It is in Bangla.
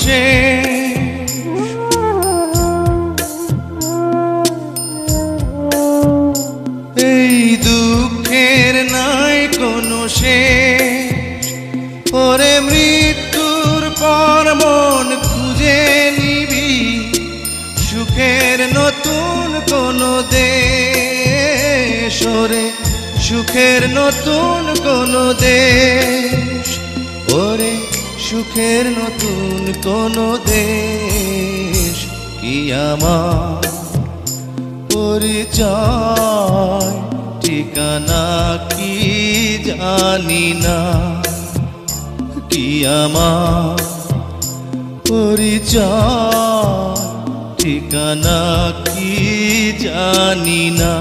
শেষ। এই দুঃখের নাই কোনো শেষ। ওরে মৃত্যুর পর মন খুঁজে নিবি সুখের নতুন কোনো দেশ। ওরে সুখের নতুন কোনো দেশ, ওরে সুখের নতুন কোনো দেশ। কি আমার পরিচয় ঠিকানা কি জানি না, কি আমার পরিচয় ঠিকানা কি জানি না।